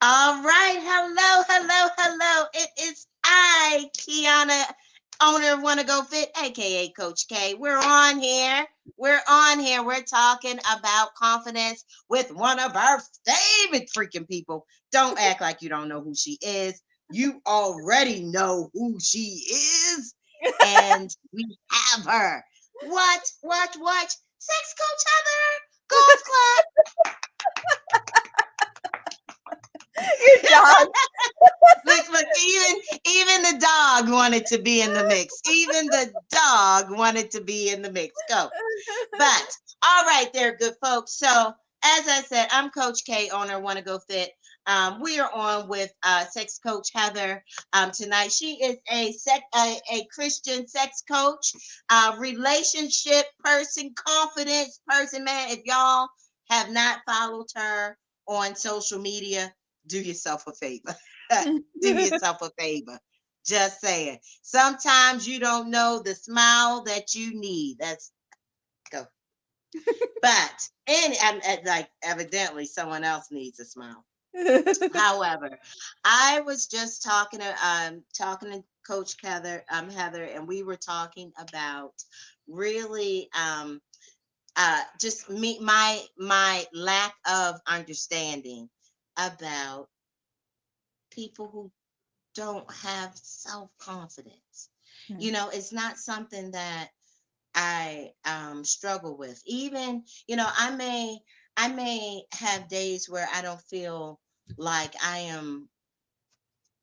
All right. Hello, hello, hello. It is I, Kiana, owner of Wanna Go Fit, aka Coach K. We're on here. We're on here. We're talking about confidence with one of our favorite freaking people. Don't act like you don't know who she is. You already know who she is. And we have her. What? Sex Coach Heather. Golf Club. Your dog. Look, even the dog wanted to be in the mix. Even the dog wanted to be in the mix. Go. But all right, there, good folks. So as I said, I'm Coach K, owner of Wanna Go Fit. We are on with sex coach Heather tonight. She is a Christian sex coach, relationship person, confidence person. Man, if y'all have not followed her on social media, do yourself a favor. Do yourself a favor. Just saying. Sometimes you don't know the smile that you need. That's go. But and like evidently someone else needs a smile. However, I was just talking to Coach Heather, and we were talking about really just my lack of understanding about people who don't have self-confidence. It's not something that I struggle with. Even, I may have days where I don't feel like I am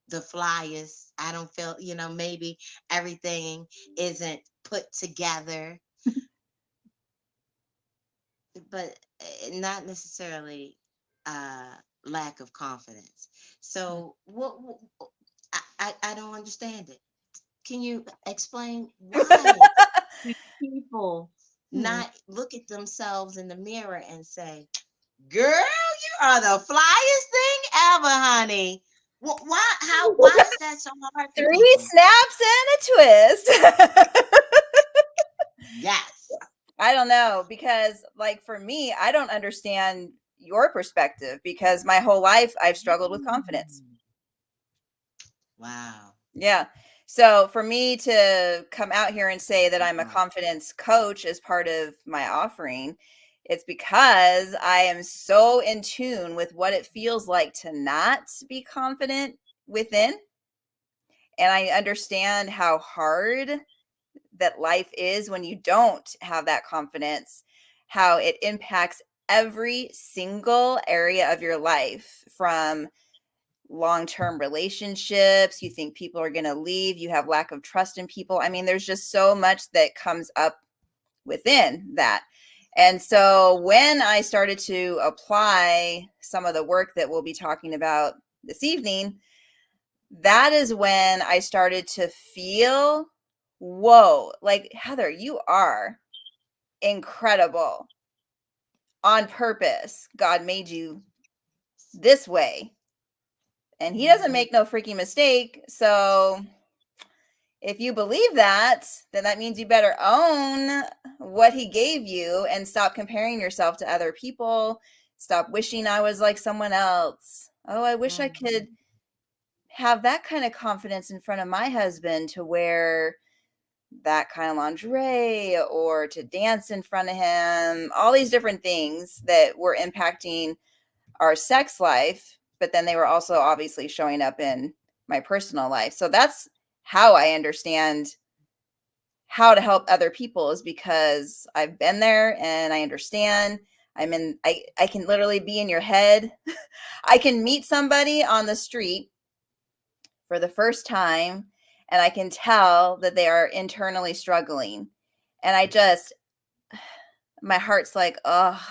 the flyest. I don't feel, maybe everything isn't put together, but not necessarily uh lack of confidence. So I don't understand it. Can you explain why do people Hmm. not look at themselves in the mirror and say, "Girl, you are the flyest thing ever, honey"? Why is that so hard for Three people? snaps and a twist. Yes. I don't know because, like, for me, I don't understand your perspective because my whole life I've struggled with confidence. Mm. Wow. Yeah. So for me to come out here and say that I'm a Wow. confidence coach as part of my offering, it's because I am so in tune with what it feels like to not be confident within. And I understand how hard that life is when you don't have that confidence, how it impacts every single area of your life, from long-term relationships. You think people are going to leave, you have lack of trust in people. I mean, there's just so much that comes up within that. And so when I started to apply some of the work that we'll be talking about this evening, that is when I started to feel, whoa, like, Heather, you are incredible on purpose. God made you this way, and he doesn't Mhm. make no freaking mistake. So if you believe that, then that means you better own what he gave you and stop comparing yourself to other people. Stop wishing I was like someone else. Oh, I wish I could Mhm. have that kind of confidence in front of my husband to wear that kind of lingerie or to dance in front of him. All these different things that were impacting our sex life, but then they were also obviously showing up in my personal life. So that's how I understand how to help other people, is because I've been there and I understand. I can literally be in your head. I can meet somebody on the street for the first time and I can tell that they are internally struggling. And my heart's like, oh,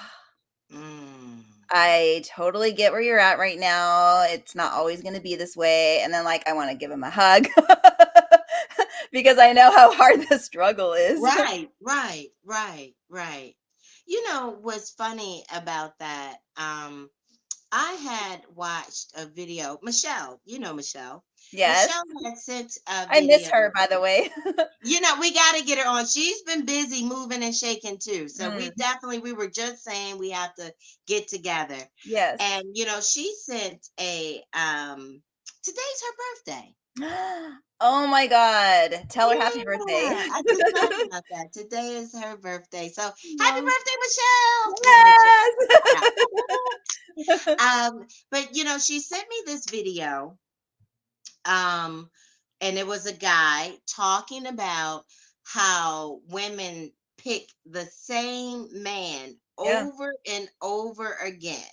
Mm. I totally get where you're at right now. It's not always going to be this way. And then, like, I want to give him a hug because I know how hard the struggle is. Right. You know what's funny about that? I had watched a video. Michelle, you know Michelle. Yes. Michelle had sent a I miss video. her, by the way. We got to get her on. She's been busy moving and shaking too. So Mm, we were just saying we have to get together. yes. And she sent today's her birthday. Oh my God. Tell her happy birthday. Yeah, I just thought about that. Today is her birthday. So happy No. birthday, Michelle. We'll make sure Yes. but she sent me this video. Um, and it was a guy talking about how women pick the same man Yeah. over and over again,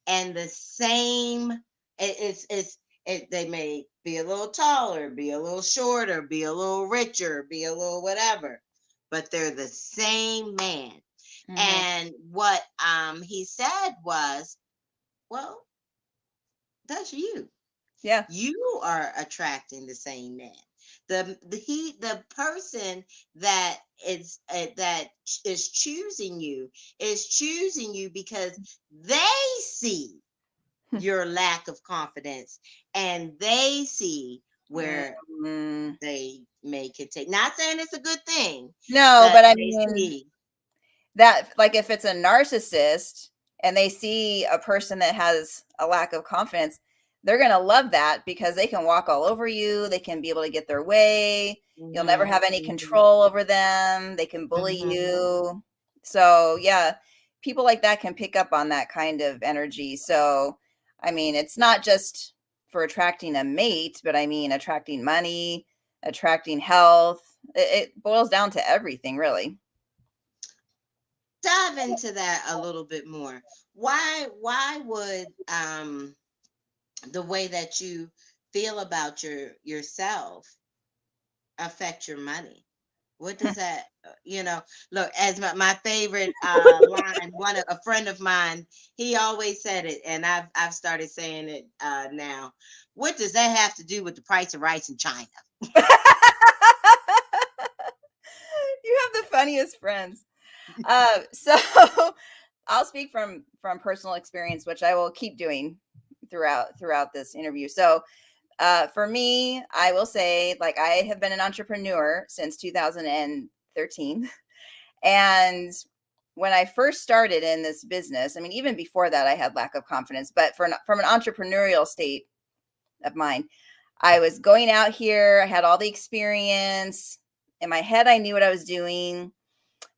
and the same they may be a little taller, be a little shorter, be a little richer, be a little whatever, but they're the same man. Hmm. And what he said was, well, that's you. Yeah. You are attracting the same man. The person that is choosing you because they see your lack of confidence, and they see where Mm. they make it take. Not saying it's a good thing, No, but but I they mean, see. that, like, if it's a narcissist and they see a person that has a lack of confidence, they're going to love that because they can walk all over you, they can be able to get their way, you'll never Mhm, have any mhm, control over them, they can bully mhm. you. So yeah, people like that can pick up on that kind of energy. So I mean, it's not just for attracting a mate, but I mean attracting money, attracting health. It boils down to everything, really. Dive into that a little bit more. Why would the way that you feel about yourself affect your money? What does that, look, as my favorite line, a friend of mine, he always said it, and I've started saying it now. What does that have to do with the price of rice in China? You have the funniest friends. So I'll speak from personal experience, which I will keep doing throughout this interview. So for me, I will say, like, I have been an entrepreneur since 2013, and when I first started in this business, I mean, even before that, I had lack of confidence, but from an entrepreneurial state of mind, I was going out here. I had all the experience in my head. I knew what I was doing,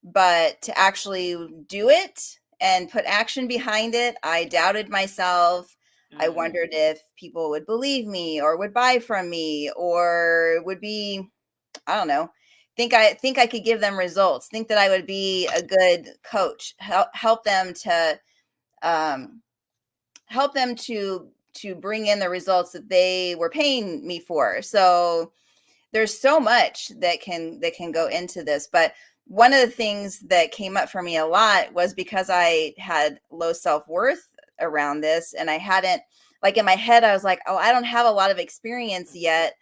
but to actually do it and put action behind it, I doubted myself. I Mm-hmm. wondered if people would believe me or would buy from me or would be, I don't know, think I could give them results, think that I would be a good coach, help them to um, help them to bring in the results that they were paying me for. So there's so much that can go into this, but one of the things that came up for me a lot was because I had low self-worth around this, and I hadn't, like, in my head I was like, oh, I don't have a lot of experience yet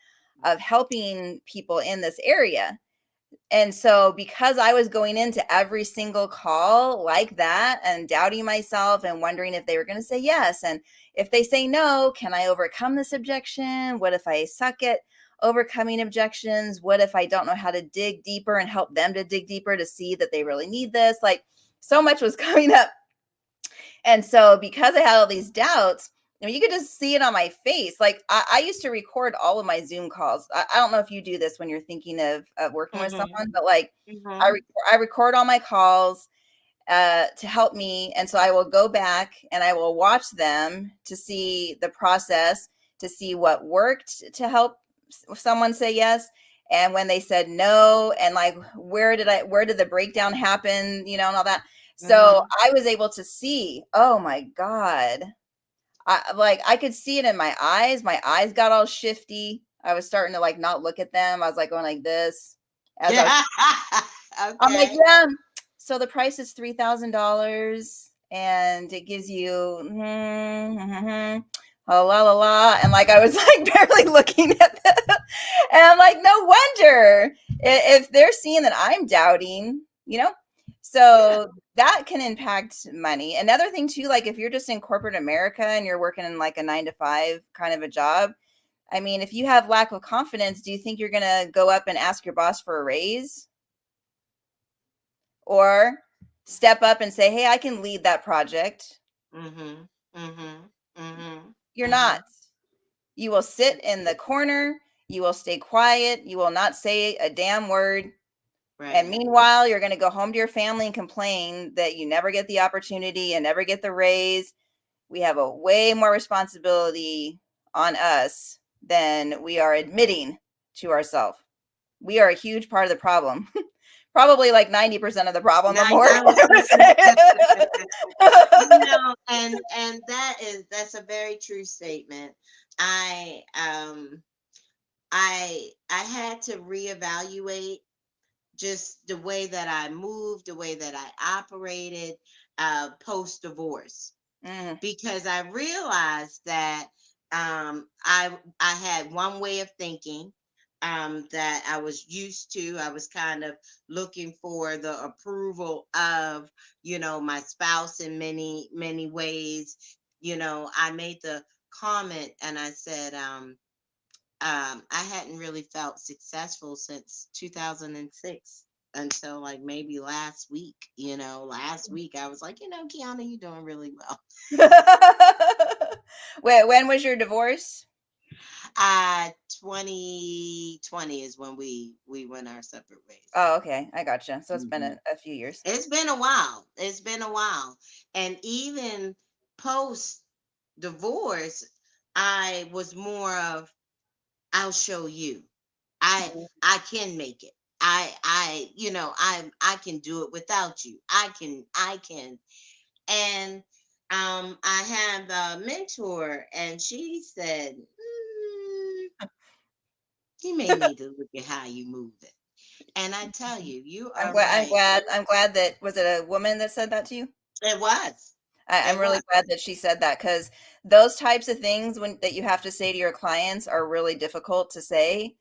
of helping people in this area. And so because I was going into every single call like that and doubting myself and wondering if they were going to say yes, and if they say no, can I overcome this objection? What if I suck at overcoming objections? What if I don't know how to dig deeper and help them to dig deeper to see that they really need this? Like, so much was coming up. And so because I had all these doubts, I mean, you could just see it on my face. Like, I used to record all of my Zoom calls. I don't know if you do this when you're thinking of working with Mm-hmm. someone, but like, I, Mm-hmm. rec- I record all my calls to help me. And so I will go back and I will watch them to see the process, to see what worked to help someone say yes. And when they said no, and like, where did the breakdown happen, and all that. So Mm-hmm. I was able to see, oh my God, I could see it in my eyes. My eyes got all shifty. I was starting to like not look at them. I was like going like this as I was. Yeah. I'm like, Okay. yeah. So the price is $3,000, and it gives you la la la, and like I was like barely looking at them, and I'm like, no wonder if they're seeing that I'm doubting. Yeah. So that can impact money. Another thing too, like if you're just in corporate America and you're working in like a 9 to 5 kind of a job, I mean, if you have lack of confidence, do you think you're going to go up and ask your boss for a raise or step up and say, "Hey, I can lead that project"? Mhm. Mhm. Mhm. You're not. Mhm. You will sit in the corner, you will stay quiet, you will not say a damn word. And Right. meanwhile, you're going to go home to your family and complain that you never get the opportunity and never get the raise. We have a way more responsibility on us than we are admitting to ourselves. We are a huge part of the problem. Probably like 90% of the problem, but more. 99%. And that's a very true statement. I I had to reevaluate just the way that I moved, the way that I operated post divorce, Mm, because I realized that I had one way of thinking that I was used to. I was kind of looking for the approval of, my spouse in many ways. I made the comment and I said, I hadn't really felt successful since 2006 until like maybe last week. Last week I was like, Kiana, you're doing really well. Wait, when was your divorce? 2020 is when we went our separate ways. Oh, okay. I gotcha. So it's been Hmm. a few years. It's been a while. It's been a while, and even post divorce, I was more of, I'll show you. I Mhm. I can make it. I can do it without you. I can. And I have a mentor, and she said, you may need to look at how you move it. And I tell you, you I'm are glad. I'm right. glad. I'm glad that was it a woman that said that to you? It was. I'm It was. really glad that she said that because those types of things when that you have to say to your clients are really difficult to say.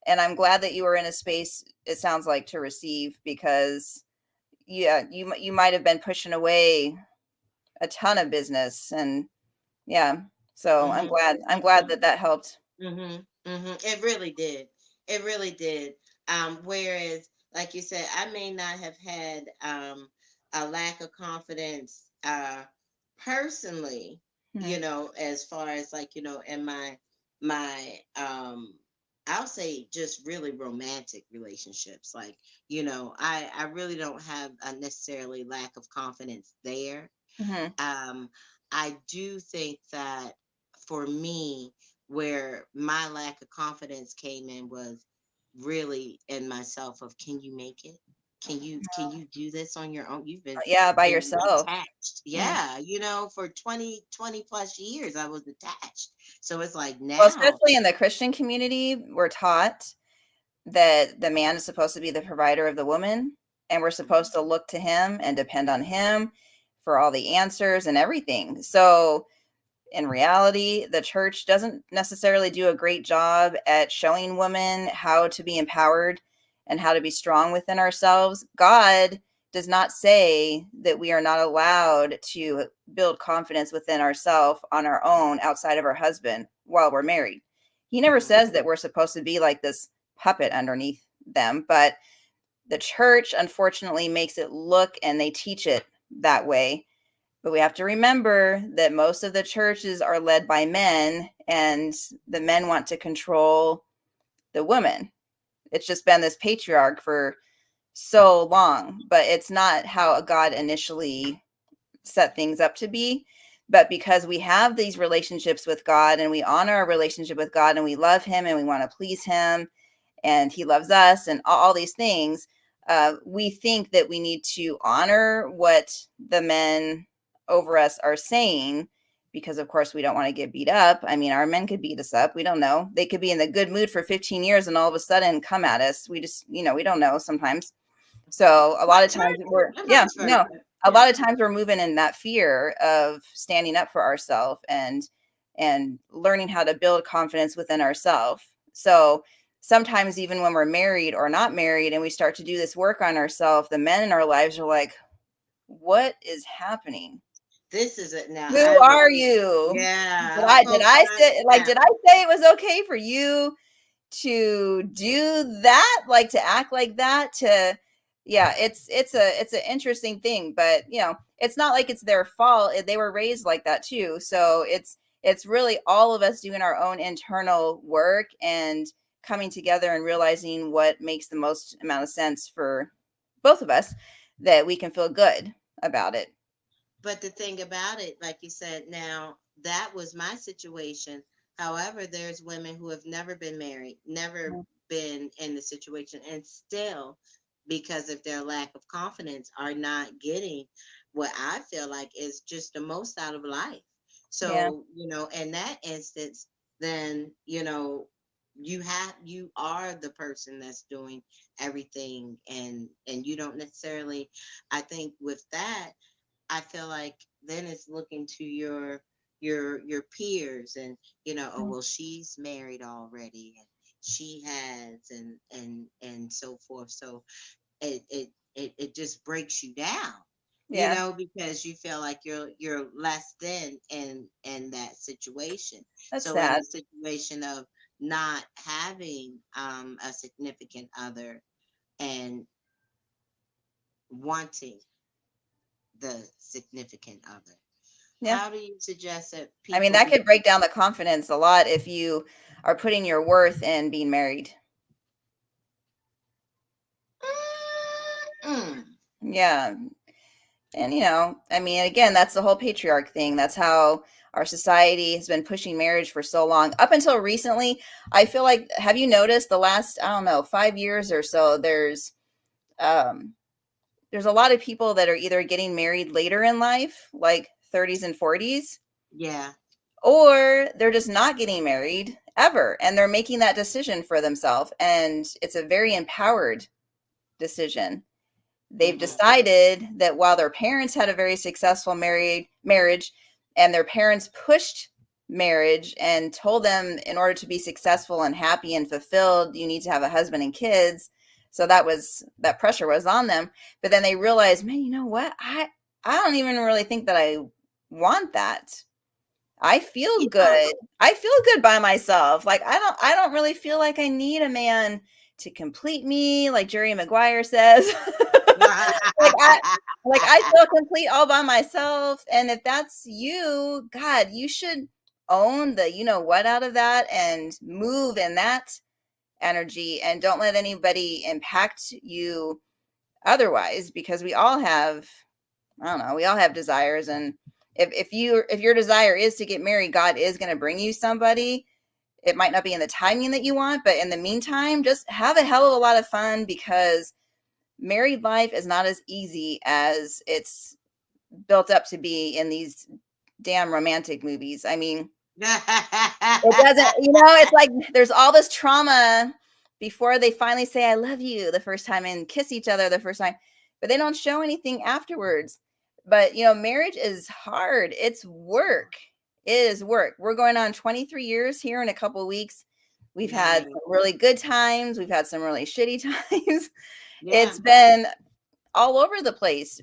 And I'm glad that you were in a space, it sounds like, to receive because yeah, you might have been pushing away a ton of business and yeah. So Hmm. I'm glad that that helped. Mhm. Mhm. It really did. It really did. Whereas, like you said, I may not have had a lack of confidence personally, Mhm. as far as like, in my I'll say just really romantic relationships. Like, I really don't have a necessarily lack of confidence there. Mhm. um, I do think that for me, where my lack of confidence came in was really in myself of, can you make it? Can you do this on your own? You've Yeah, by been yourself. attached. Mhm. Yeah, for 20 plus years I was attached. So it's like Well, now. especially in the Christian community, we're taught that the man is supposed to be the provider of the woman, and we're supposed to look to him and depend on him for all the answers and everything. So, in reality, the church doesn't necessarily do a great job at showing women how to be empowered and how to be strong within ourselves. God does not say that we are not allowed to build confidence within ourselves on our own outside of our husband while we're married. He never Mhm. says that we're supposed to be like this puppet underneath them, but the church unfortunately makes it look and they teach it that way, but we have to remember that most of the churches are led by men, and the men want to control the women. It's just been this patriarch for so long, but it's not how God initially set things up to be. But because we have these relationships with God and we honor our relationship with God and we love Him and we want to please Him and He loves us and all these things, we think that we need to honor what the men over us are saying because, of course, we don't want to get beat up. I mean, our men could beat us up. We don't know. They could be in the good mood for 15 years and all of a sudden come at us. We just, we don't know sometimes. So a lot of Vice times versa. we're, And yeah, vice no, versa. a Yeah. lot of times we're moving in that fear of standing up for ourselves and learning how to build confidence within ourselves. So sometimes even when we're married or not married and we start to do this work on ourselves, the men in our lives are like, what is happening? This is it now. Who I are really, you? yeah, Did folks, I I, say, like, yeah. did I say it was okay for you to do that, like to act like that, to yeah, it's an interesting thing, but it's not like it's their fault. They were raised like that too, so it's really all of us doing our own internal work and coming together and realizing what makes the most amount of sense for both of us, that we can feel good about it. But the thing about it, like you said, now that was my situation. However, there's women who have never been married, never been in the situation, and still, because of their lack of confidence, are not getting what I feel like is just the most out of life. Yeah, So, in that instance, then, you are the person that's doing everything, and you don't necessarily, I think with that, I feel like then it's looking to your peers, and oh well, she's married already, and she has, and so forth. So it just breaks you down, yeah, because you feel like you're less than in that situation. that's So in sad. the situation of not having a significant other and wanting the significant other, Yeah, how do you suggest that I mean, people that be? could break down the confidence a lot if you are putting your worth in being married. Mm, Yeah. And, I mean, again, that's the whole patriarch thing. That's how our society has been pushing marriage for so long. Up until recently, I feel like, have you noticed the last, I don't know, 5 years or so, um, there's a lot of people that are either getting married later in life, like 30s and 40s, yeah. or they're just not getting married ever. And they're making that decision for themselves. And it's a very empowered decision. They've Hmm. decided that while their parents had a very successful marriage, and their parents pushed marriage and told them in order to be successful and happy and fulfilled, you need to have a husband and kids. So that pressure was on them. But then they realized, man, you know what? I don't even really think that I want that. I feel You know, good. I feel good by myself. Like I don't really feel like I need a man to complete me, like Jerry Maguire says. like I I feel complete all by myself. And if that's you, God, you should own the what out of that and move in that energy, and don't let anybody impact you otherwise, because we all have, I don't know, we all have desires. And if your desire is to get married, God is going to bring you somebody. It might not be in the timing that you want, but in the meantime, just have a hell of a lot of fun, because married life is not as easy as it's built up to be in these damn romantic movies. I mean, it doesn't, it's like there's all this trauma before they finally say I love you the first time and kiss each other the first time, but they don't show anything afterwards. But marriage is hard. It's work. It is work. We're going on 23 years here in a couple of weeks. We've had Nice. some really good times. We've had some really shitty times. Yeah. It's been all over the place,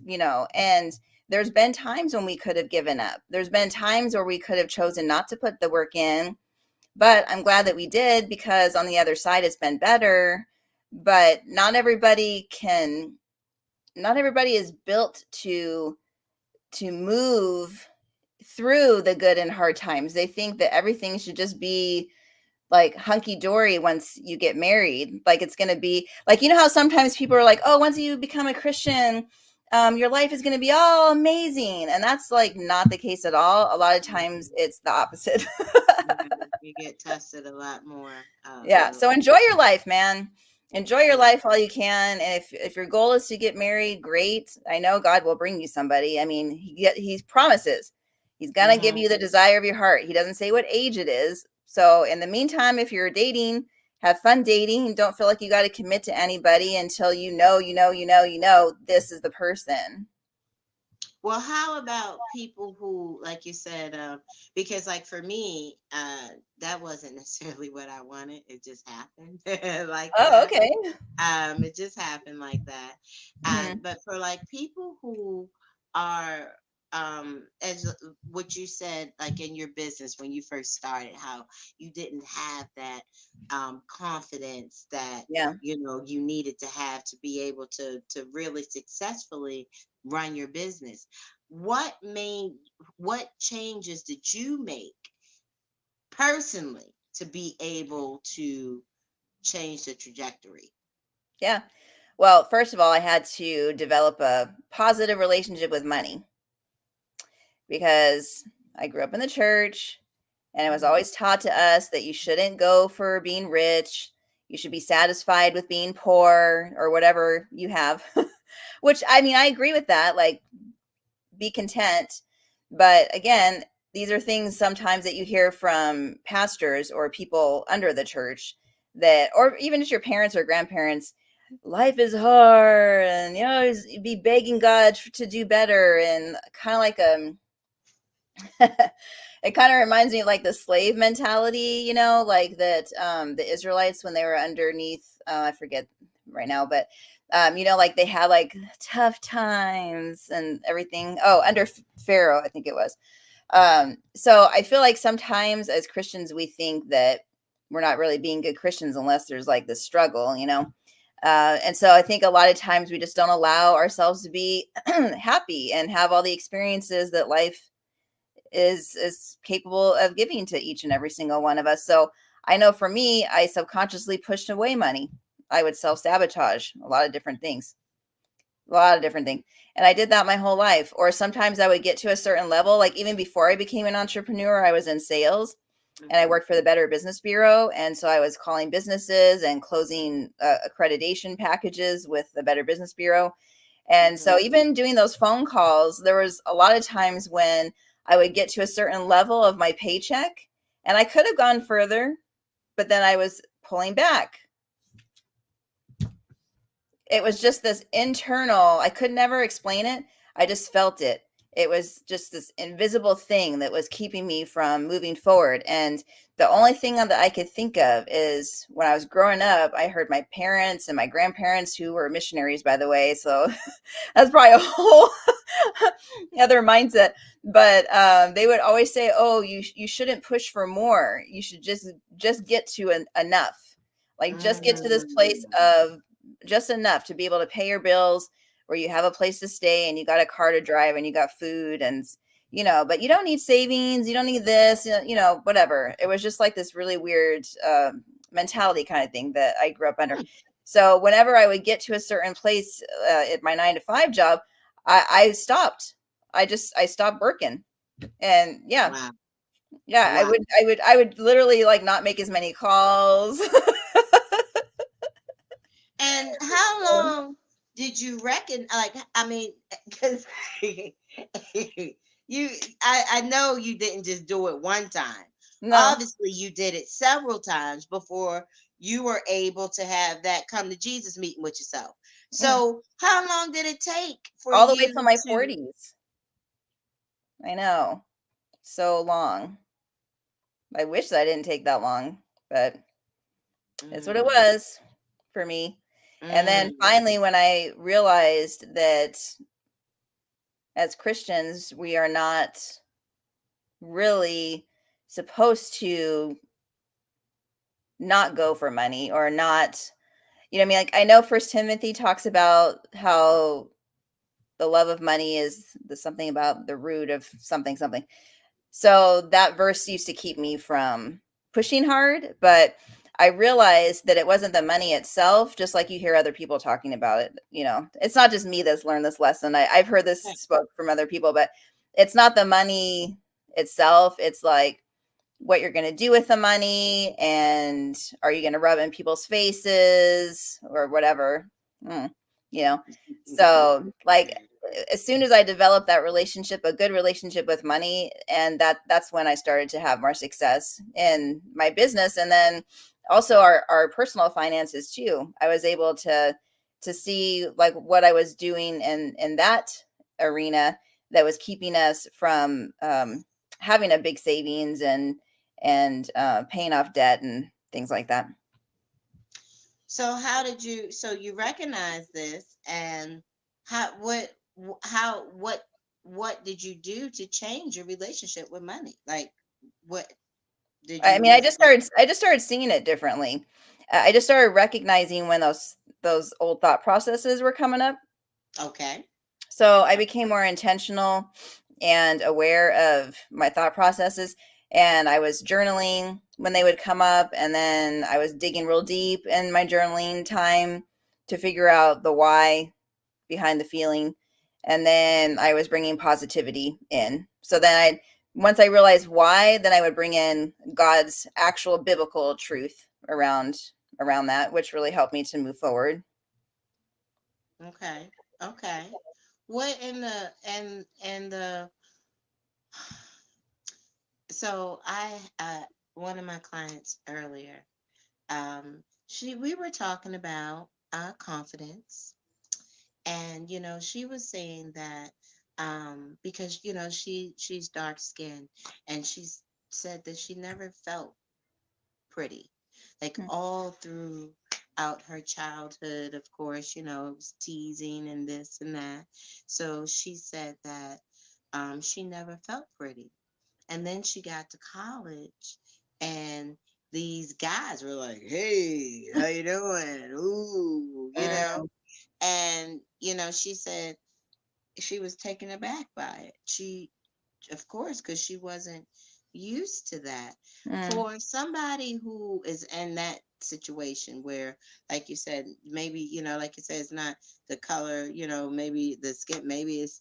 and there's been times when we could have given up. There's been times where we could have chosen not to put the work in, but I'm glad that we did, because on the other side it's been better. But not everybody is built to move through the good and hard times. They think that everything should just be like hunky dory once you get married. Like it's going to be like, how sometimes people are like, oh, once you become a Christian, your life is going to be all amazing. And that's like not the case at all. A lot of times Mhm. it's the opposite. Yeah, you get tested a lot more. Yeah. So enjoy your life, man. Enjoy your Yeah. life while you can. And if your goal is to get married, great. I know God will bring you somebody. I mean, he promises he's gonna give Hmm. you the desire of your heart. He doesn't say what age it is. So in the meantime, if you're dating, have fun dating. Don't feel like you got to commit to anybody until this is the person. Well, how about people who, like you said, because like for me, that wasn't necessarily what I wanted. It just happened like Oh, that. okay. It just happened like that. Hmm. But for like people who are as what you said, like in your business when you first started, how you didn't have that confidence that Yeah. you needed to have to be able to really successfully run your business. what made what changes did you make personally to be able to change the trajectory? Yeah. Well, first of all, I had to develop a positive relationship with money because I grew up in the church and it was Hmm. always taught to us that you shouldn't go for being rich. You should be satisfied with being poor or whatever you have. Which I mean, I agree with that. Like, be content. But again, these are things sometimes that you hear from pastors or people under the church that, or even just your parents or grandparents. Life is hard, and be begging God to do better, and kind of like it kind of reminds me of like the slave mentality, like that the Israelites when they were underneath, I forget right now, but like they had like tough times and everything. Oh, under Pharaoh, I think it was. So I feel like sometimes as Christians we think that we're not really being good Christians unless there's like this struggle. And so I think a lot of times we just don't allow ourselves to be happy and have all the experiences that life is capable of giving to each and every single one of us. So I know for me, I subconsciously pushed away money. I would self-sabotage a lot of different things. A lot of different things. And I did that my whole life. Or sometimes I would get to a certain level, like even before I became an entrepreneur, I was in sales and I Hmm. worked for the Better Business Bureau. And so I was calling businesses and closing accreditation packages with the Better Business Bureau. And so Hmm. even doing those phone calls, there was a lot of times when I would get to a certain level of my paycheck and I could have gone further, but then I was pulling back. It was just this internal, I could never explain it. I just felt it. It was just this invisible thing that was keeping me from moving forward. And the only thing that I could think of is when I was growing up, I heard my parents and my grandparents, who were missionaries, by the way. So that's probably a whole other mindset. But they would always say, "Oh, you shouldn't push for more. You should just get to enough. Like just get to this place Hmm. of just enough to be able to pay your bills, where you have a place to stay and you got a car to drive and you got food and but you don't need savings, you don't need this, whatever." It was just like this really weird mentality kind of thing that I grew up under. So whenever I would get to a certain place at my 9 to 5 job, I stopped. I stopped working, and yeah, Wow. yeah, I Wow. would I would I would literally like not make as many calls. And how long did you reckon? Like, I mean, because I know you didn't just do it one time. No. Obviously, you did it several times before you were able to have that come to Jesus meeting with yourself. Mm. So, how long did it take for All the way you till my to? 40s. I know. So long. I wish that didn't take that long, but it's what it Mm, was for me. And then mm, finally, when I realized that as Christians, we are not really supposed to not go for money or not, what I mean? Like, I know First Timothy talks about how the love of money is the something about the root of something, something. So that verse used to keep me from pushing hard, but I realized that it wasn't the money itself, just like you hear other people talking about it. It's not just me that's learned this lesson. I've heard this spoke from other people, but it's not the money itself. It's like what you're going to do with the money, and are you going to rub in people's faces or whatever. Mm, you know. So like as soon as I developed that relationship, a good relationship with money, and that's when I started to have more success in my business, and then also our personal finances too. I was able to see like what I was doing in that arena that was keeping us from having a big savings and paying off debt and things like that. so how did you? So you recognize this, and how? What? How? What? what did you do to change your relationship with money? Like, what did I you mean, listen? I just started seeing it differently. I just started recognizing when those old thought processes were coming up. Okay. So I became more intentional and aware of my thought processes. And I was journaling when they would come up. And then I was digging real deep in my journaling time to figure out the why behind the feeling. And then I was bringing positivity in. So then once I realized why, then I would bring in God's actual biblical truth around that, which really helped me to move forward. Okay. Okay. What in the and the so I one of my clients earlier, she we were talking about confidence, and she was saying that because she's dark skinned, and said that she never felt pretty, like Mm, all throughout her childhood. Of course, it was teasing and this and that. So she said that she never felt pretty. And then she got to college, and these guys were like, "Hey, how you doing? Ooh, mm, And she said she was taken aback by it. Of course, because she wasn't used to that. mm, For somebody who is in that situation where, like you said, maybe, like you said, it's not the color, maybe the skin, maybe it's,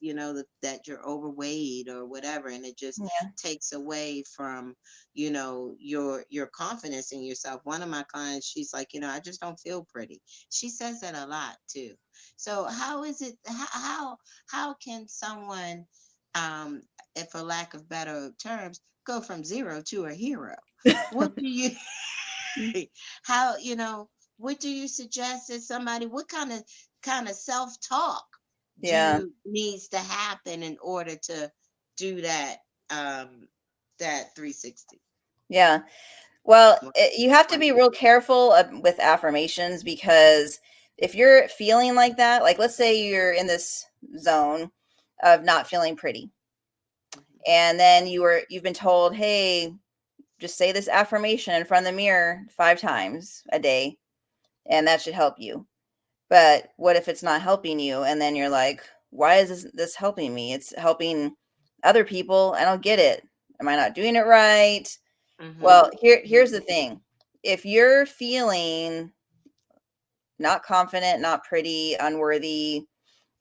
that you're overweight or whatever, and it just yeah, takes away from, your confidence in yourself. One of my clients, she's like, I just don't feel pretty. She says that a lot too. So how is it, how can someone, um, and for lack of better terms, go from zero to a hero? What do you, how, what do you suggest that somebody, what kind of self-talk yeah, needs to happen in order to do um, that 360? yeah. Well, One- you have to one- be real careful with affirmations because if you're feeling like that, like let's say you're in this zone of not feeling pretty, and then you've been told, "Hey, just say this affirmation in front of the mirror 5 times a day, and that should help you." But what if it's not helping you? And then you're like, "Why is this helping me? It's helping other people. I don't get it. Am I not doing it right?" Well, Mhm. here's Mhm. the thing. If you're feeling not confident, not pretty, unworthy,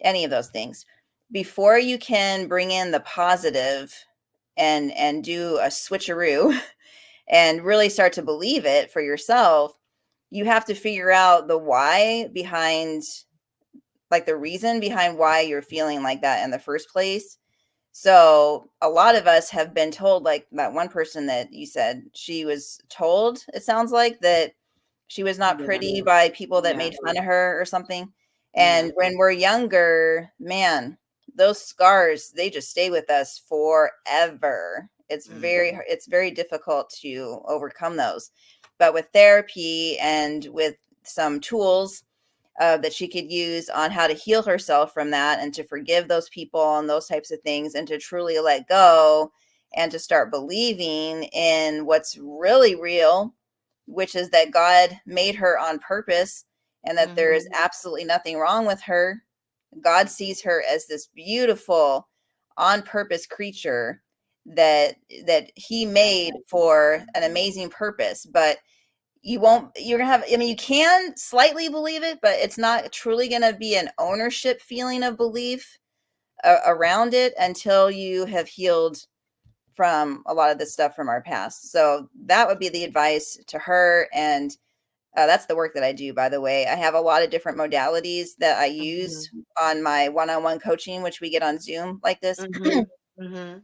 any of those things, before you can bring in the positive and do a switcheroo and really start to believe it for yourself, you have to figure out the why behind, like the reason behind why you're feeling like that in the first place. So a lot of us have been told, like that one person that you said, she was told, it sounds like, that she was not Yeah. pretty by people that Yeah. made fun of her or something. Yeah. And when we're younger, man, those scars, they just stay with us forever. Mhm. It's very difficult to overcome those. But with therapy and with some tools that she could use on how to heal herself from that and to forgive those people and those types of things and to truly let go and to start believing in what's really real, which is that God made her on purpose and that there is Mhm. absolutely nothing wrong with her. God sees her as this beautiful, on purpose creature that he made for an amazing purpose. But you're gonna have, I mean, you can slightly believe it, but it's not truly gonna be an ownership feeling of belief around it until you have healed from a lot of this stuff from our past. So that would be the advice to her. And that's the work that I do, by the way. I have a lot of different modalities that I use Mhm. on my one-on-one coaching, which we get on Zoom like this. Mhm. Mhm.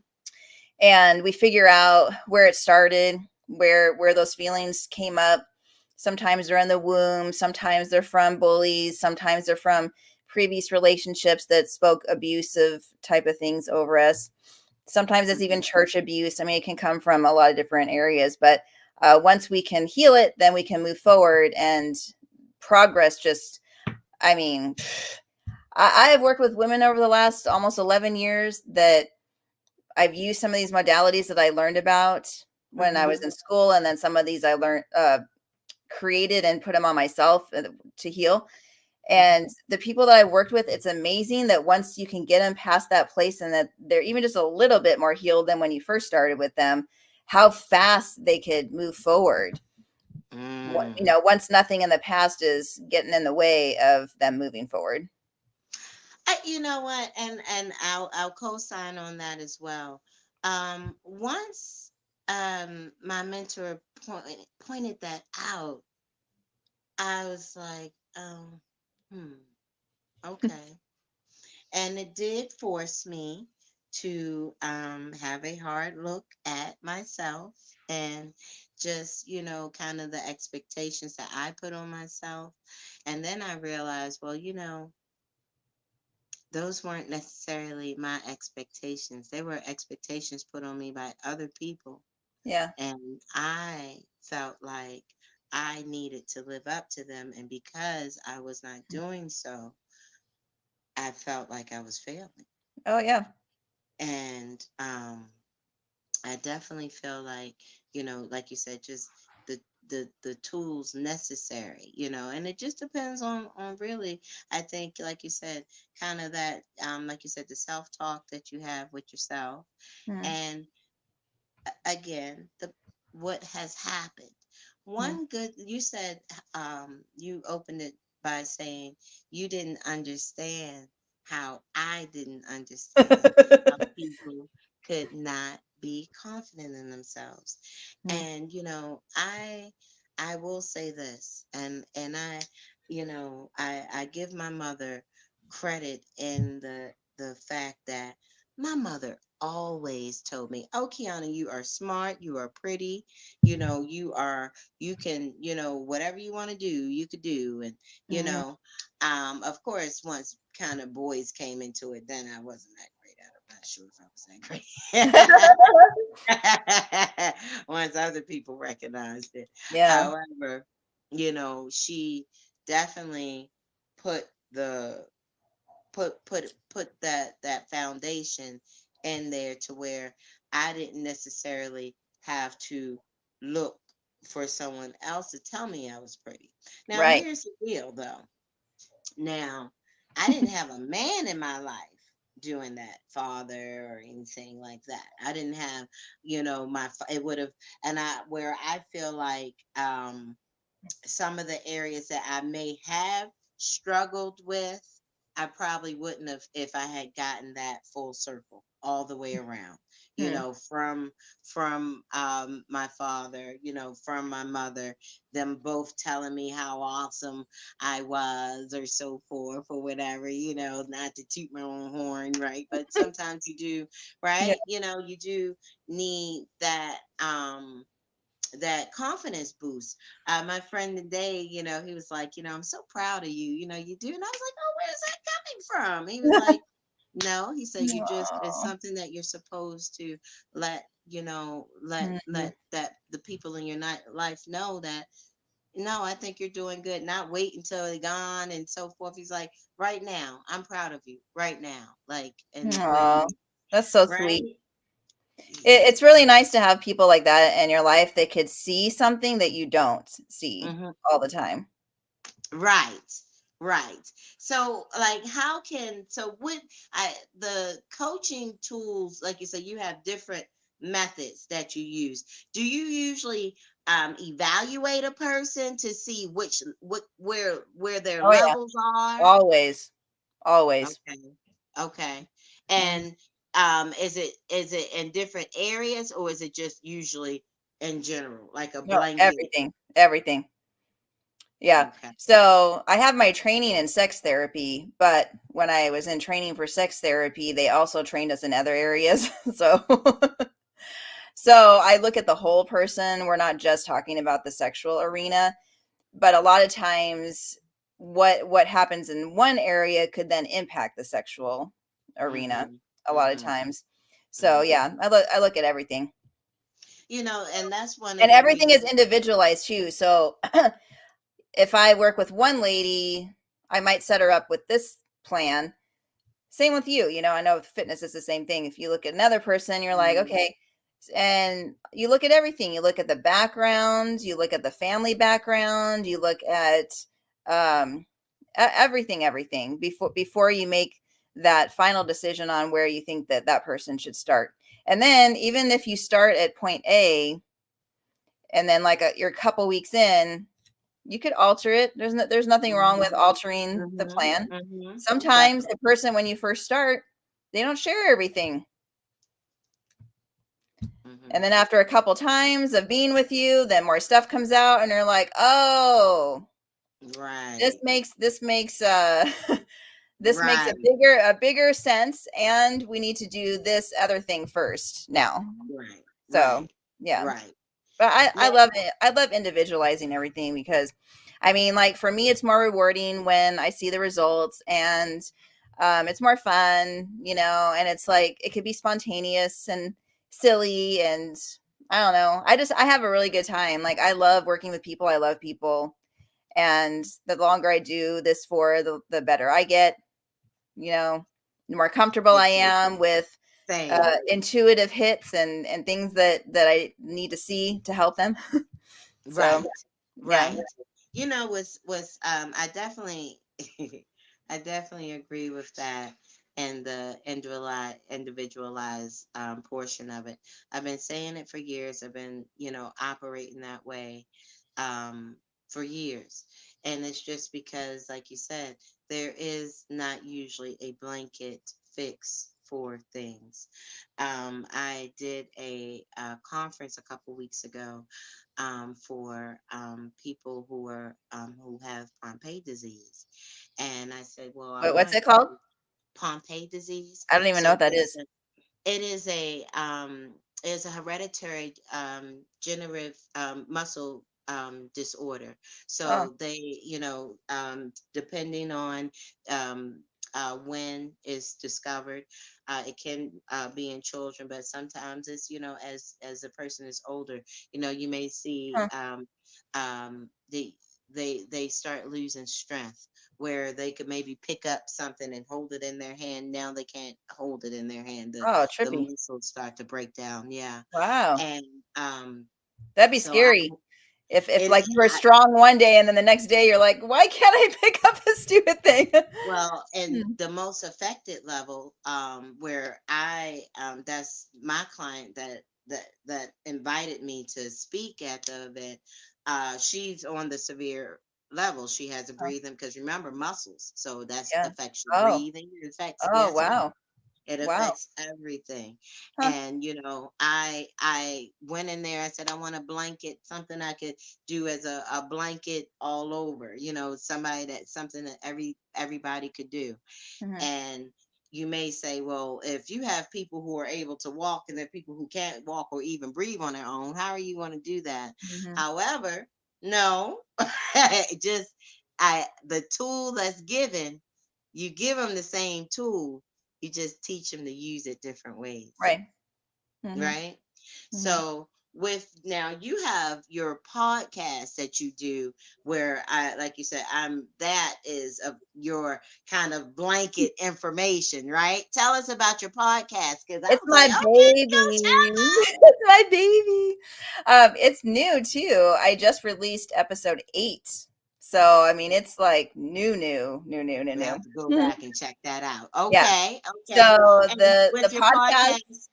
And we figure out where it started, where those feelings came up. Sometimes they're in the womb, sometimes they're from bullies, sometimes they're from previous relationships that spoke abusive type of things over us. Sometimes it's even Mhm. church abuse. I mean, it can come from a lot of different areas, but once we can heal it, then we can move forward and progress. Just, I mean, I have worked with women over the last almost 11 years that I've used some of these modalities that I learned about when I was Mm-hmm. in school, and then some of these I learned, created and put them on myself to heal. Mm-hmm. And the people that I worked with, it's amazing that once you can get them past that place and that they're even just a little bit more healed than when you first started with them, how fast they could move forward. Mm. Once nothing in the past is getting in the way of them moving forward. You know what? And I'll co-sign on that as well. Once my mentor pointed that out, I was like, hmm, okay. And it did force me to have a hard look at myself and just, kind of the expectations that I put on myself. And then I realized, well, those weren't necessarily my expectations. They were expectations put on me by other people. Yeah. And I felt like I needed to live up to them. And because I was not doing so, I felt like I was failing. Oh, yeah. And I definitely feel like, like you said, just the tools necessary, and it just depends on really, I think, like you said, kind of that, like you said, the self-talk that you have with yourself. Mm, And again, the what has happened. mm. One good, you said, you opened it by saying you didn't understand how I didn't understand how people could not be confident in themselves. Mm, And I will say this, and I give my mother credit in the fact that my mother always told me, "Oh, Kiana, you are smart, you are pretty, you can, whatever you want to do, you could do." And mm. of course, once kind of boys came into it, then I wasn't that great at it. I'm not sure if I was that great. Once other people recognized it. Yeah. However, she definitely put the put that foundation in there to where I didn't necessarily have to look for someone else to tell me I was pretty. Now Right. here's the deal though. Now, I didn't have a man in my life doing that, father or anything like that. I didn't have, it would have, and where I feel like, some of the areas that I may have struggled with, I probably wouldn't have if I had gotten that full circle all the way around. Mm. From my father, from my mother, them both telling me how awesome I was or so forth or whatever, not to toot my own horn, right? But sometimes you do, Yeah. right? You do need that confidence boost. My friend today, he was like, I'm so proud of you. You do. And I was like, oh, where's that coming from? He was like, no, he said, it's Aw. something that you're supposed to let, Mhm. let that the people in your life know that, no, I think you're doing good. Not wait until they're gone and so forth. He's like, right now, I'm proud of you right now. Like, and Aw, when, that's so sweet. right? It's really nice to have people like that in your life that could see something that you don't see Mhm. all the time. Right. Right. So like how can so what I the coaching tools, like you said, you have different methods that you use. Do you usually evaluate a person to see where their Oh, yeah. levels are? Always. Always. Okay. Okay. Mm. And is it in different areas or is it just usually in general, like a No, blanket? everything. Everything. Yeah. Okay. So I have my training in sex therapy, but when I was in training for sex therapy, they also trained us in other areas. So so I look at the whole person. We're not just talking about the sexual arena, but a lot of times what happens in one area could then impact the sexual arena Mhm. a lot of Mhm. times. So Mhm. yeah, I look at everything. And that's one of And the everything is reasons. individualized too. So if I work with one lady, I might set her up with this plan. Same with you. I know fitness is the same thing. If you look at another person, you're like, Mhm. okay, and you look at everything. You look at the background, you look at the family background, you look at um, everything before you make that final decision on where you think that person should start. And then even if you start at point A, and then like you're a couple weeks in, you could alter it. There's nothing wrong with Mhm. altering the Mhm. plan. Mhm. Sometimes the Definitely. person, when you first start, they don't share everything. And Mhm. then after a couple times of being with you, then more stuff comes out and you're like, "Oh, this Right. makes this makes this makes Right. a bigger sense, and we need to do this other thing first now." Right. So, Right. yeah. Right. But I Now, love it. I love individualizing everything because, I mean, like for me, it's more rewarding when I see the results, and it's more fun, and it's like it could be spontaneous and silly, and I don't know. I have a really good time. Like I love working with people. I love people, and the longer I do this for, the better I get. You know, the more comfortable I am with same. intuitive hits and things that I need to see to help them. So, Right. yeah. Right. I definitely I definitely agree with that and the individualized portion of it. I've been saying it for years. I've been, operating that way for years. And it's just because, like you said, there is not usually a blanket fix for things. I did a conference a couple weeks ago for people who have Pompe disease, and I said, well, I What's want it called? Pompe disease. I don't even know So what that is. it is a hereditary generative muscle disorder. Oh, So they, depending on um, when it's discovered, it can be in children, but sometimes it's, as a person is older, you may see huh. um, the they start losing strength where they could maybe pick up something and hold it in their hand. Now they can't hold it in their hand. Oh, The trippy. muscles start to break down. Yeah. Wow. And That'd be so I scary. If it like you were strong one day and then the next day you're like, why can't I pick up this stupid thing? well, and Hmm. the most affected level, where that's my client that invited me to speak at the event. She's on the severe level. She has a Oh, breathing because remember muscles, so that's yeah. affects your Oh. breathing. It affects, Oh, yes, ma'am. wow. It Wow. affects everything. Huh. And I went in there. I said I want a blanket, something I could do as a blanket all over. Something that everybody could do. Hmm. And you may say, well, if you have people who are able to walk and there are people who can't walk or even breathe on their own, how are you going to do that? Hmm. However, no, just the tool that's given, you give them the same tool, you just teach them to use it different ways, Right. Hmm. right? Hmm. So with now you have your podcast that you do where I like you said that is your kind of blanket information, right? Tell us about your podcast because I It's was my like, okay, baby. It's my baby. It's new too. I just released episode 8. So I mean it's like we have new. to go Hmm. back and check that out. Yeah. Okay, okay. So And the with your podcast, podcast,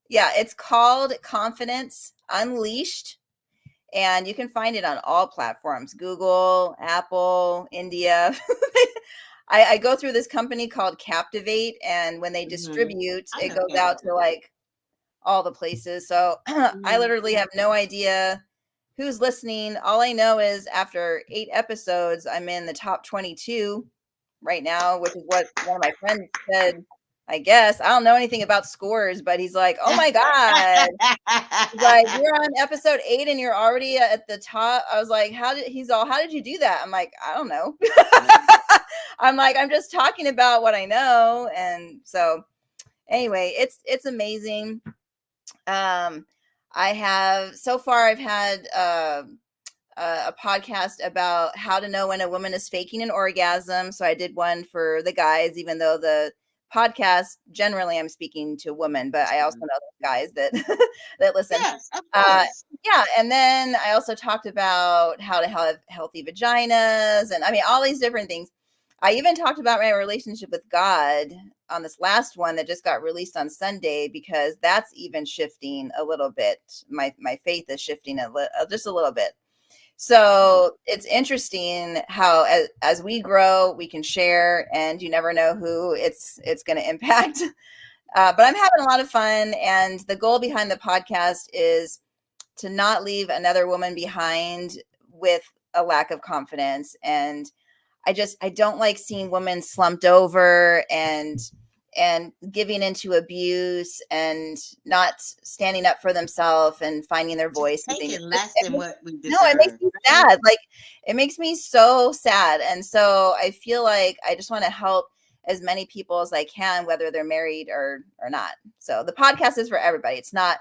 yeah, it's called Confidence Unleashed, and you can find it on all platforms: Google, Apple, India. I go through this company called Captivate, and when they mhm, distribute, I it know goes out to Captain. like all the places. So I Mhm. literally have no idea who's listening. All I know is after 8 episodes, I'm in the top 22 right now, which is what one of my friends said. I guess I don't know anything about scores, but he's like, "Oh my god!" He's like, "You're on episode 8 and you're already at the top." I was like, "How did?" He's all, "How did you do that?" I'm like, "I don't know." I'm like, "I'm just talking about what I know," and so anyway, it's amazing. Um, I have so far I've had a podcast about how to know when a woman is faking an orgasm. So I did one for the guys, even though the podcast generally I'm speaking to women, but I also know those guys that that listen. Yes, of Uh, course. yeah, and then I also talked about how to have healthy vaginas, and I mean all these different things. I even talked about my relationship with God on this last one that just got released on Sunday, because that's even shifting a little bit. My faith is shifting just a little bit. Mm. So it's interesting how as we grow, we can share, and you never know who it's going to impact. But I'm having a lot of fun, and the goal behind the podcast is to not leave another woman behind with a lack of confidence. And I don't like seeing women slumped over and giving into abuse and not standing up for themselves and finding their Just voice and things. taking less than what we No, it makes deserve, me right? sad. Like, it makes me so sad. And so I feel like I just want to help as many people as I can, whether they're married or not. So the podcast is for everybody. It's not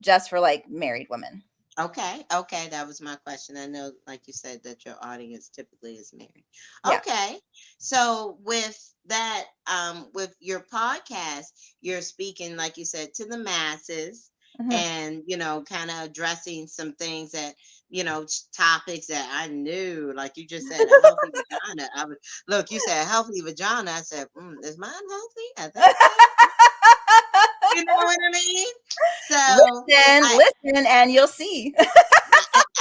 just for like married women. Okay, okay, that was my question. I know, like you said, that your audience typically is married. Yeah. Okay, so with that, with your podcast, you're speaking, like you said, to the masses, Hmm. and kind of addressing some things that topics that I knew, like you just said, a healthy vagina. I would look. You said healthy vagina. I said, is mine healthy? I think so. You know what I mean? So. Listen, and you'll see.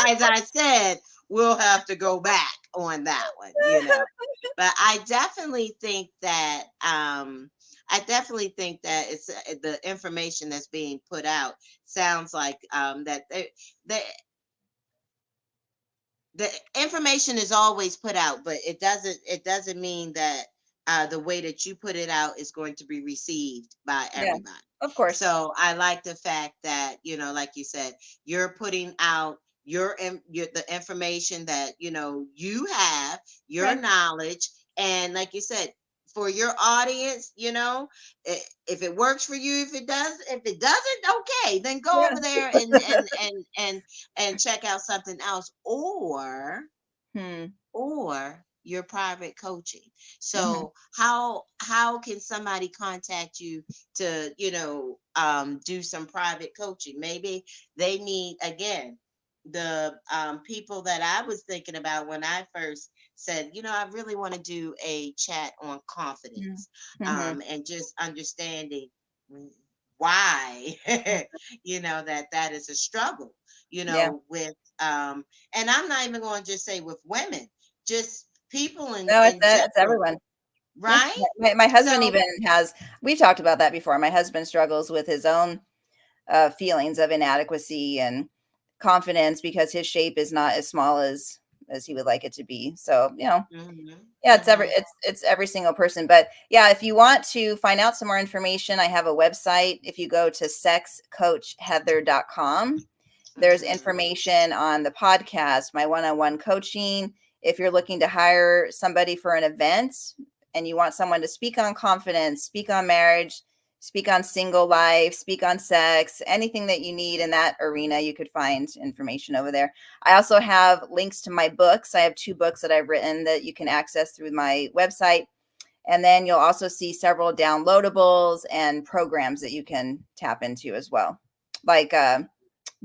As I said, we'll have to go back on that one. But I definitely think that it's the information that's being put out sounds like that the the information is always put out, but it doesn't mean that the way that you put it out is going to be received by Yeah, everybody. of course. So I like the fact that like you said, you're putting out the information that you have, your Right. knowledge, and like you said, for your audience, if it works for you, if it doesn't, okay, then go Yeah. over there and check out something else, Hmm. or your private coaching. Hmm. So how can somebody contact you to do some private coaching? Maybe they need, again, the people that I was thinking about when I first said, I really want to do a chat on confidence, Hmm. and just understanding why that is a struggle, Yeah. with and I'm not even going to just say with women, just people No, in it's general, everyone. Yeah. right? My husband So, even has, we've talked about that before. My husband struggles with his own feelings of inadequacy and confidence because his shape is not as small as he would like it to be. So, mhm, yeah, mhm, it's every single person. But yeah, if you want to find out some more information, I have a website. If you go to sexcoachheather.com, there's mhm. information on the podcast, my one-on-one coaching. If you're looking to hire somebody for an event and you want someone to speak on confidence, speak on marriage, speak on single life, speak on sex, anything that you need in that arena, you could find information over there. I also have links to my books. I have 2 books that I've written that you can access through my website. And then you'll also see several downloadables and programs that you can tap into as well. Like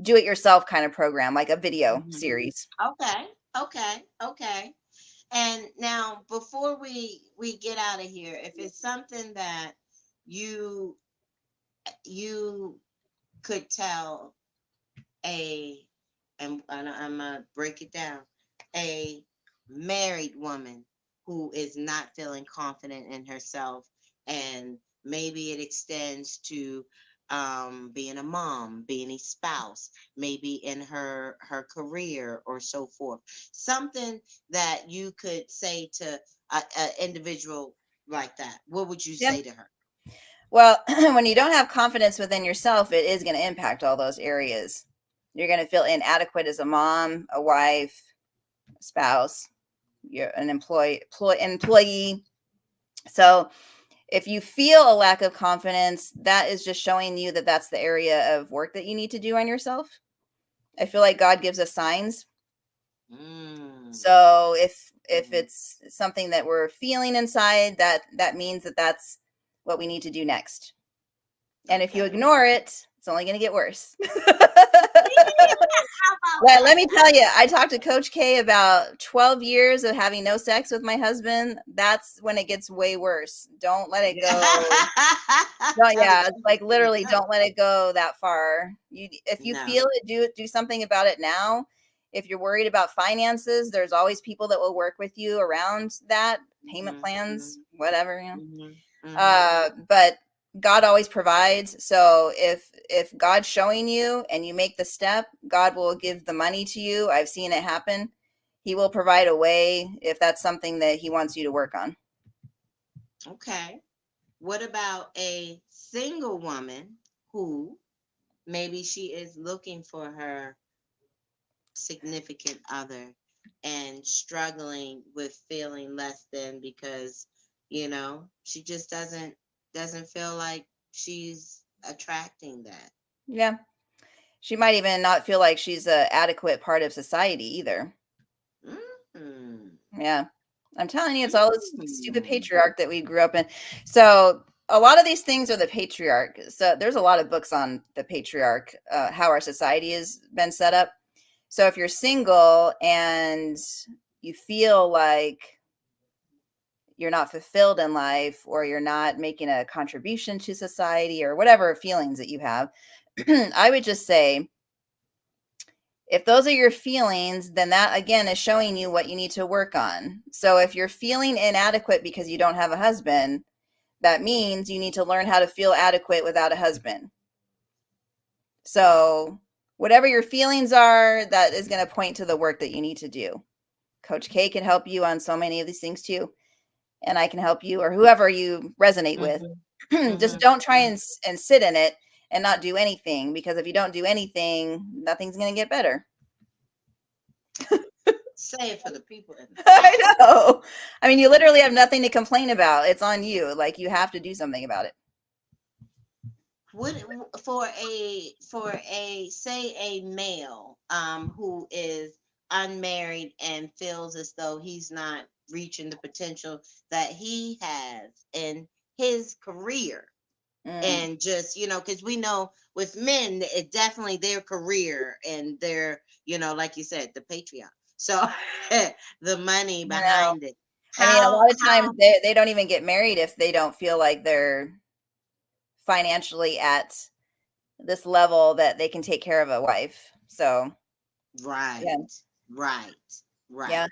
do it yourself kind of program, like a video Mhm. series. Okay, okay, okay. And now, before we get out of here, if it's something that you you could tell a, and I'm gonna break it down, a married woman who is not feeling confident in herself, and maybe it extends to being a mom, being a spouse, maybe in her career or so forth, something that you could say to a individual like that, what would you Yeah. say to her? Well, when you don't have confidence within yourself, it is going to impact all those areas. You're going to feel inadequate as a mom, a wife, a spouse, you're an employee. So if you feel a lack of confidence, that is just showing you that that's the area of work that you need to do on yourself. I feel like God gives us signs Mm. So if Mhm. it's something that we're feeling inside, that means that that's what we need to do next. And if you Okay. ignore it, it's only going to get worse. Yeah, how about Let that? me tell you, I talked to Coach K about 12 years of having no sex with my husband. That's when it gets way worse. Don't let it go. No, Tell the yeah, truth like to the literally girl. don't let it go that far. If you No. feel it, do something about it now. If you're worried about finances, there's always people that will work with you around that, payment Mhm, plans, mhm, whatever, mhm, mhm. but God always provides. So if God's showing you and you make the step, God will give the money to you. I've seen it happen. He will provide a way if that's something that he wants you to work on. Okay. What about a single woman who maybe she is looking for her significant other and struggling with feeling less than because she just doesn't feel like she's attracting that. Yeah. She might even not feel like she's a adequate part of society either. Mm. Yeah. I'm telling you, it's all this stupid Mm. patriarch that we grew up in. So a lot of these things are the patriarch. So there's a lot of books on the patriarch, how our society has been set up. So if you're single and you feel like you're not fulfilled in life or you're not making a contribution to society or whatever feelings that you have, I would just say, if those are your feelings, then that again is showing you what you need to work on. So if you're feeling inadequate because you don't have a husband, that means you need to learn how to feel adequate without a husband. So whatever your feelings are, that is going to point to the work that you need to do. Coach K can help you on so many of these things too, and I can help you or whoever you resonate with. Mhm. Just Mhm. don't try Mhm. and sit in it and not do anything, because if you don't do anything, nothing's going to get better. Say it for the people in the back. I know. I mean, you literally have nothing to complain about. It's on you. Like you have to do something about it. Would for a say a male who is unmarried and feels as though he's not reaching the potential that he has in his career, Mm, and just because we know with men it definitely their career and their like you said, the patriarch, so the money you know, behind it. I mean, a how lot of times how they don't even get married if they don't feel like they're financially at this level that they can take care of a wife. So, Right, yeah. right, Yeah. right,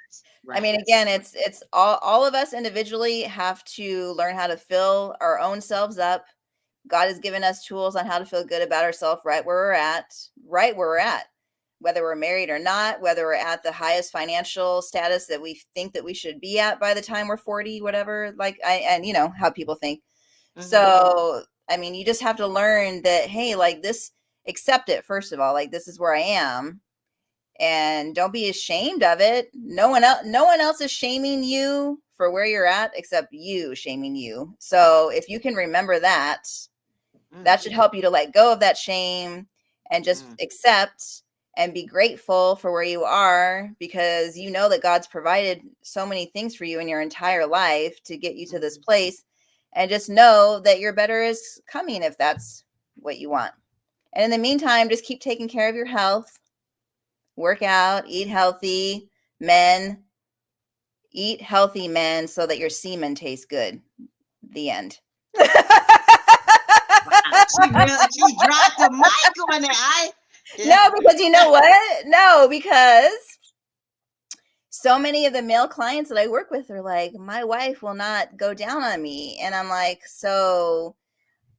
I mean, right. again, it's all of us individually have to learn how to fill our own selves up. God has given us tools on how to feel good about ourselves right where we're at, whether we're married or not, whether we're at the highest financial status that we think that we should be at by the time we're 40, whatever, like and you know how people think. Mm-hmm. So, I mean, you just have to learn that, hey, like this, accept it, first of all, like this is where I am, and don't be ashamed of it. No one else is shaming you for where you're at except you shaming you. So if you can remember that, that should help you to let go of that shame and just Mm-hmm. accept and be grateful for where you are, because you know that God's provided so many things for you in your entire life to get you to this place, and just know that your better is coming if that's what you want. And in the meantime, just keep taking care of your health, work out, eat healthy. Men, eat healthy, men, so that your semen tastes good. The end. Wow, she dropped the mic on it. Yeah. No, because you know what? No, because so many of the male clients that I work with are like, my wife will not go down on me. And I'm like, so,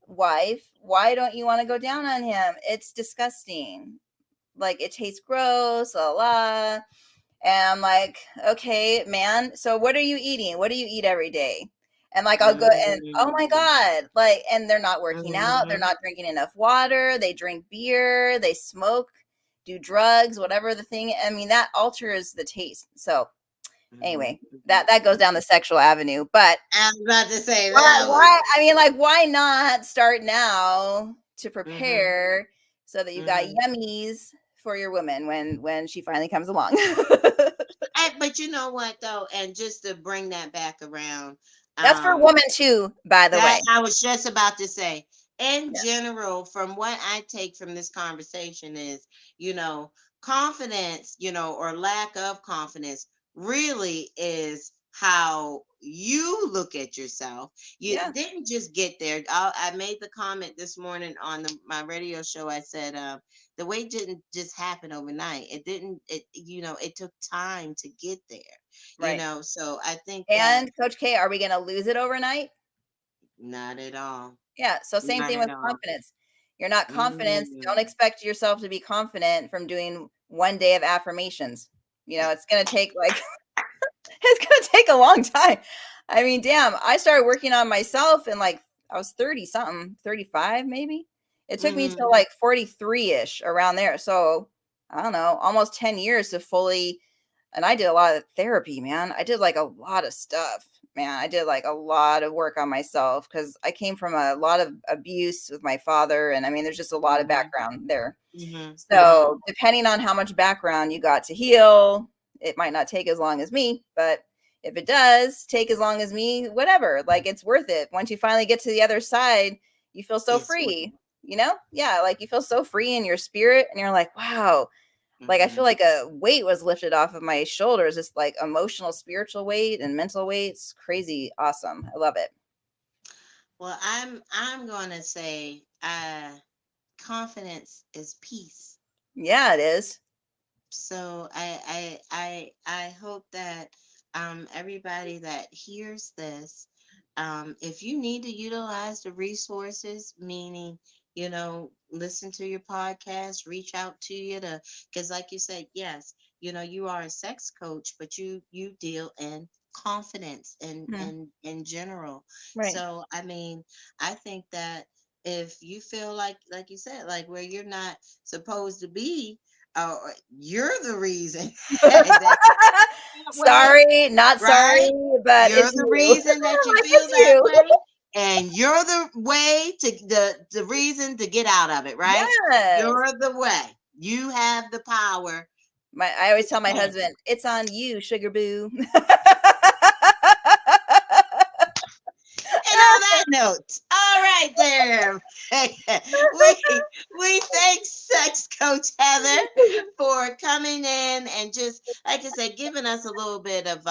wife, why don't you want to go down on him? It's disgusting. Like, it tastes gross, la la. And I'm like, okay, man, so what are you eating? What do you eat every day? And like, I'll go and, oh my Mm-hmm. God, like, and they're not working out. They're Mm-hmm. not drinking enough water. They drink beer, they smoke, do drugs, whatever the thing. I mean, that alters the taste. So anyway, that goes down the sexual avenue. But I was about to say why, that was. why, I mean, like, why not start now to Mm-hmm. prepare so that you got Mm-hmm. yummies for your woman when she finally comes along. But you know what though, and just to bring that back around, That's for um, women too, by the that way. I was just about to say. In Yeah. general, from what I take from this conversation is, you know, confidence, or lack of confidence really is how you look at yourself. You Yeah. didn't just get there. I made the comment this morning on my radio show. I said, the weight didn't just happen overnight. It didn't, it took time to get there, Right. so I think that And Coach K, are we going to lose it overnight? not at all. Yeah, so same Not thing at with all. confidence. You're not confident, don't Mm. expect yourself to be confident from doing one day of affirmations. It's gonna take like it's gonna take a long time. I mean, damn, I started working on myself in like I was 30 something, 35 maybe. It took me to Mhm. like 43-ish around there. So I don't know, almost 10 years to fully and I did a lot of therapy, man. I did like a lot of stuff, man. I did like a lot of work on myself because I came from a lot of abuse with my father. And I mean, there's just a lot of Mhm. background there. Mhm. Mhm. So, depending on how much background you got to heal, it might not take as long as me, but if it does take as long as me, whatever, like it's worth it. Once you finally get to the other side, you feel so It's what. free, you know? Yeah, like you feel so free in your spirit and you're like, wow, like, I feel Mhm. like a weight was lifted off of my shoulders, this, like, emotional, spiritual weight and mental weight. It's crazy awesome. I love it. Well, I'm gonna say, confidence is peace. Yeah, it is. So I hope that everybody that hears this, if you need to utilize the resources, meaning, listen to your podcast, reach out to you to, because like you said, yes, you are a sex coach, but you deal in confidence and Mhm. in general. Right. So I mean, I think that if you feel like you said, like where you're not supposed to be, you're the reason that way, Sorry, not right? sorry, but You're it's the you. reason that you Like, feel it's that you. way, and you're the way to the reason to get out of it, right? Yes. You're the way. You have the power I always to tell my change. husband, "It's on you, sugar boo." And on that note, all right there. we thank Sex Coach Heather for coming in and just like I said, giving us a little bit of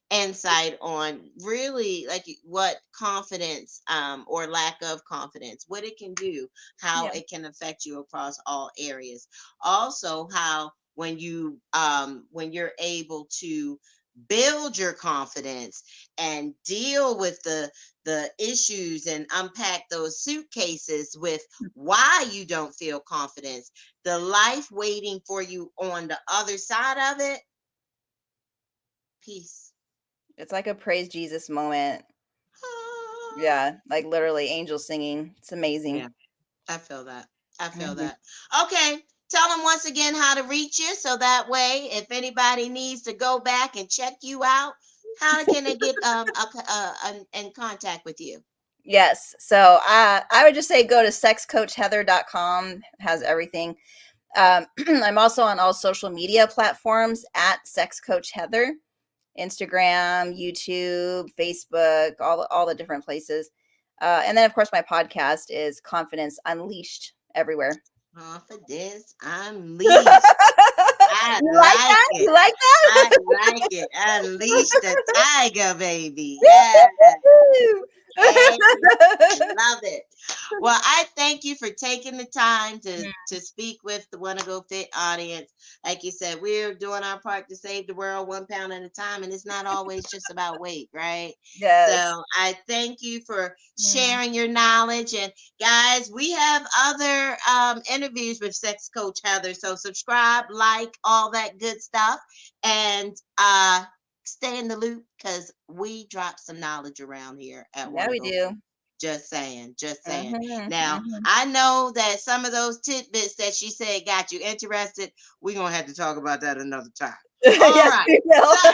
insight on really like what confidence or lack of confidence, what it can do, how Yeah, it can affect you across all areas. Also, how when you're able to build your confidence and deal with the issues and unpack those suitcases with why you don't feel confidence, the life waiting for you on the other side of it, peace. it's like a praise Jesus moment. Ah. Yeah, like literally angels singing. It's amazing. Yeah, I feel that. I feel Mhm. that. Okay. Tell them once again how to reach you so that way if anybody needs to go back and check you out, how can they get in contact with you? Yes. So I would just say go to sexcoachheather.com, has everything. I'm also on all social media platforms at Sex Coach Heather, Instagram, YouTube, Facebook, all the different places. And then of course my podcast is Confidence Unleashed everywhere. Confidence unleashed. I You like like that? it. You like I that? like it. Unleash the tiger, baby. Yeah. Okay. I love it. Well, I thank you for taking the time to speak with the Wanna Go Fit audience. Like you said, we're doing our part to save the world 1 pound at a time, and it's not always just about weight, right? Yes. So I thank you for Mm. sharing your knowledge. And guys, we have other interviews with Sex Coach Heather. So subscribe, like, all that good stuff, and stay in the loop because we drop some knowledge around here at Yeah, Wanna we Go do. Fit. Just saying, just saying. Mhm. Now, Mhm. I know that some of those tidbits that she said got you interested. We're going to have to talk about that another time. All Yes, right. we will. So,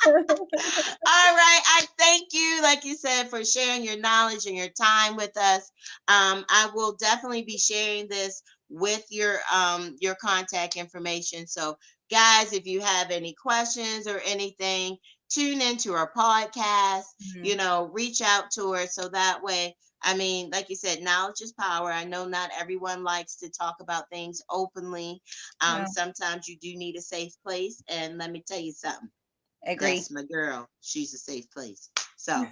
all right. I thank you, like you said, for sharing your knowledge and your time with us. I will definitely be sharing this with your contact information. So guys, if you have any questions or anything, tune into our podcast, Mhm. reach out to her so that way, I mean, like you said, knowledge is power. I know not everyone likes to talk about things openly. Yeah, Sometimes you do need a safe place. And let me tell you something. agree. That's my girl. She's a safe place. So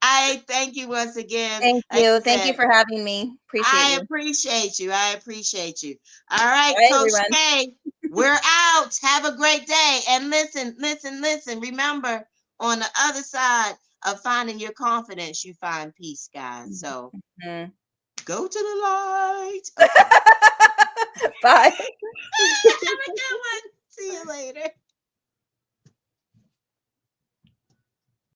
I thank you once again. Thank Like you. I Thank you said, for having me. Appreciate I you. appreciate you. I appreciate you. All right, Bye, Coach everyone. K, we're out. Have a great day. And listen, listen, listen. Remember, on the other side of finding your confidence, you find peace, guys. So Mhm. go to the light. Okay. Bye. Have a good one. See you later.